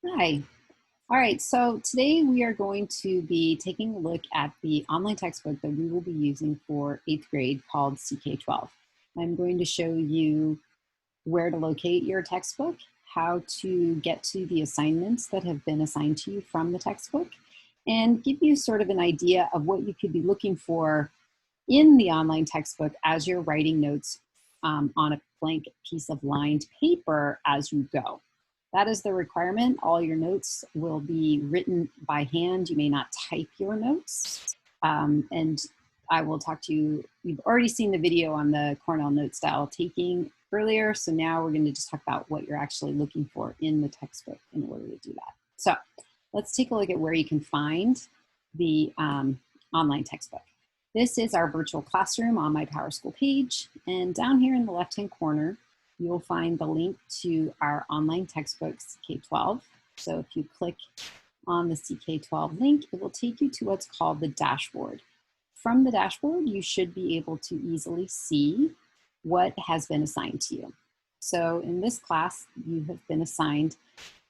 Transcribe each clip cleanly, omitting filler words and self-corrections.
Hi. All right, so today we are going to be taking a look at the online textbook that we will be using for 8th grade called Ck-12. I'm going to show you where to locate your textbook, how to get to the assignments that have been assigned to you from the textbook, and give you sort of an idea of what you could be looking for in the online textbook as you're writing notes on a blank piece of lined paper as you go. That is the requirement. All your notes will be written by hand. You may not type your notes. And I will talk to you. You've already seen the video on the Cornell Notes style taking earlier. So now we're going to just talk about what you're actually looking for in the textbook in order to do that. So let's take a look at where you can find the online textbook. This is our virtual classroom on my PowerSchool page. And down here in the left-hand corner, you'll find the link to our online textbooks, Ck-12. So if you click on the Ck-12 link, it will take you to what's called the dashboard. From the dashboard, you should be able to easily see what has been assigned to you. So in this class, you have been assigned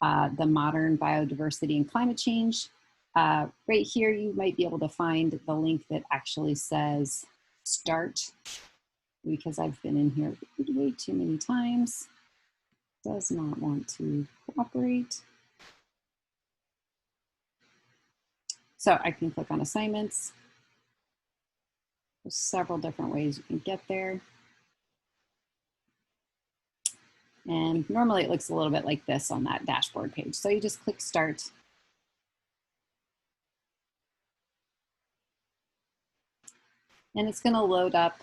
the Modern Biodiversity and Climate Change. Right here, you might be able to find the link that actually says start, because I've been in here way too many times. Does not want to cooperate. So I can click on assignments. There's several different ways you can get there. And normally it looks a little bit like this on that dashboard page. So you just click start. And it's going to load up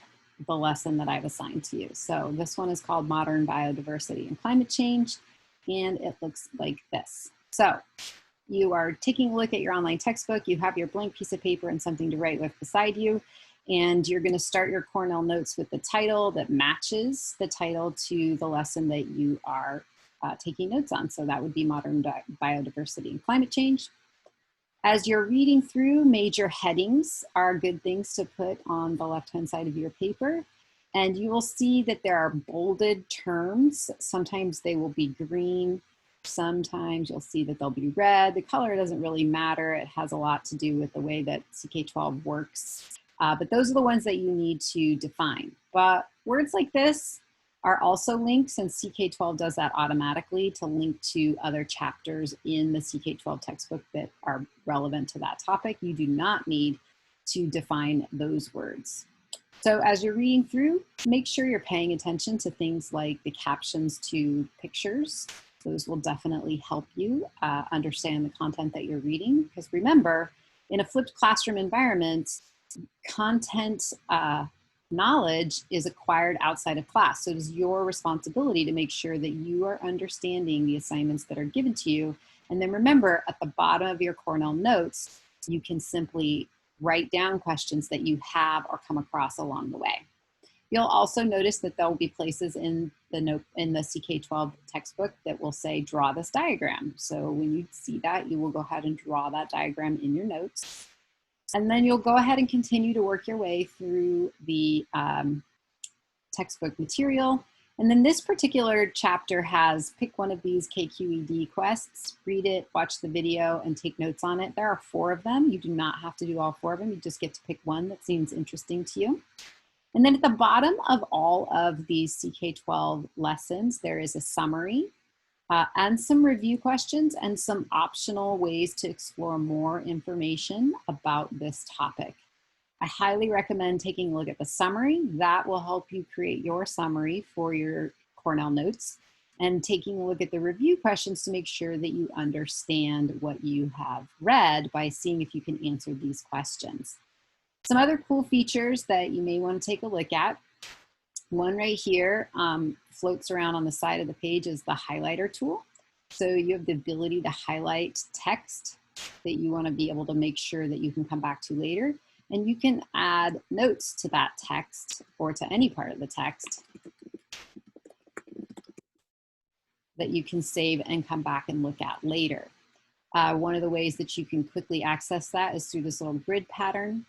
the lesson that I've assigned to you. So this one is called Modern Biodiversity and Climate Change, and it looks like this. So you are taking a look at your online textbook, you have your blank piece of paper and something to write with beside you, and you're going to start your Cornell Notes with the title that matches the title to the lesson that you are taking notes on. So that would be Modern Biodiversity and Climate Change. As you're reading through, major headings are good things to put on the left-hand side of your paper. And you will see that there are bolded terms. Sometimes they will be green. Sometimes you'll see that they'll be red. The color doesn't really matter. It has a lot to do with the way that Ck-12 works. But those are the ones that you need to define. But words like this are also linked, since Ck-12 does that automatically, to link to other chapters in the Ck-12 textbook that are relevant to that topic. You do not need to define those words. So as you're reading through, make sure you're paying attention to things like the captions to pictures. Those will definitely help you understand the content that you're reading. Because remember, in a flipped classroom environment, content knowledge is acquired outside of class. So it is your responsibility to make sure that you are understanding the assignments that are given to you. And then remember, at the bottom of your Cornell Notes, you can simply write down questions that you have or come across along the way. You'll also notice that there will be places in the Ck-12 textbook that will say, draw this diagram. So when you see that, you will go ahead and draw that diagram in your notes. And then you'll go ahead and continue to work your way through the textbook material. And then this particular chapter has pick one of these KQED quests, read it, watch the video, and take notes on it. There are 4 of them. You do not have to do all 4 of them. You just get to pick one that seems interesting to you. And then at the bottom of all of these Ck-12 lessons, there is a summary and some review questions and some optional ways to explore more information about this topic. I highly recommend taking a look at the summary. That will help you create your summary for your Cornell Notes, and taking a look at the review questions to make sure that you understand what you have read by seeing if you can answer these questions. Some other cool features that you may want to take a look at. One right here floats around on the side of the page is the highlighter tool. So you have the ability to highlight text that you want to be able to make sure that you can come back to later. And you can add notes to that text or to any part of the text that you can save and come back and look at later. One of the ways that you can quickly access that is through this little grid pattern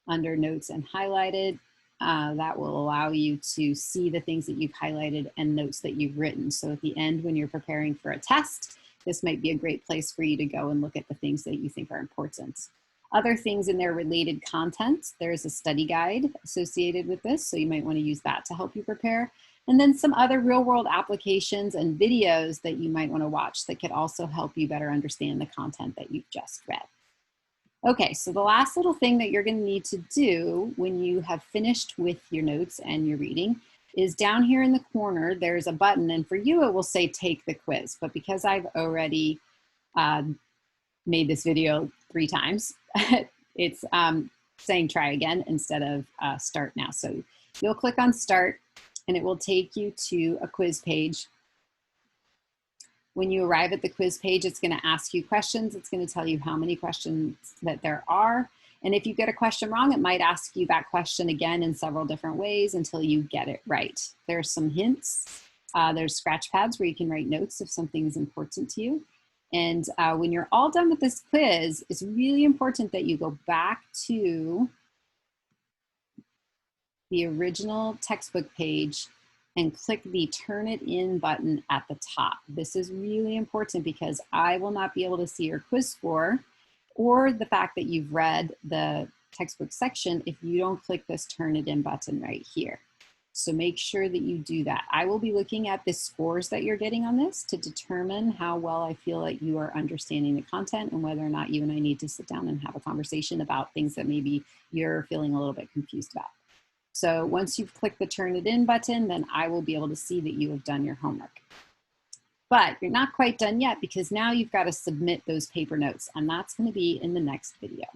under notes and highlighted. That will allow you to see the things that you've highlighted and notes that you've written. So at the end, when you're preparing for a test, this might be a great place for you to go and look at the things that you think are important. Other things in their related content, there's a study guide associated with this, so you might want to use that to help you prepare. And then some other real world applications and videos that you might want to watch that could also help you better understand the content that you've just read. Okay, so the last little thing that you're going to need to do when you have finished with your notes and your reading is down here in the corner, there's a button, and for you it will say take the quiz, but because I've already made this video 3 times, it's saying try again instead of start now. So you'll click on start and it will take you to a quiz page. When you arrive at the quiz page, it's going to ask you questions. It's going to tell you how many questions that there are. And if you get a question wrong, it might ask you that question again in several different ways until you get it right. There's some hints. There's scratch pads where you can write notes if something is important to you. And when you're all done with this quiz, it's really important that you go back to the original textbook page and click the Turn It In button at the top. This is really important because I will not be able to see your quiz score or the fact that you've read the textbook section if you don't click this Turn It In button right here. So make sure that you do that. I will be looking at the scores that you're getting on this to determine how well I feel like you are understanding the content and whether or not you and I need to sit down and have a conversation about things that maybe you're feeling a little bit confused about. So once you've clicked the Turn It In button, then I will be able to see that you have done your homework. But you're not quite done yet because now you've got to submit those paper notes, and that's going to be in the next video.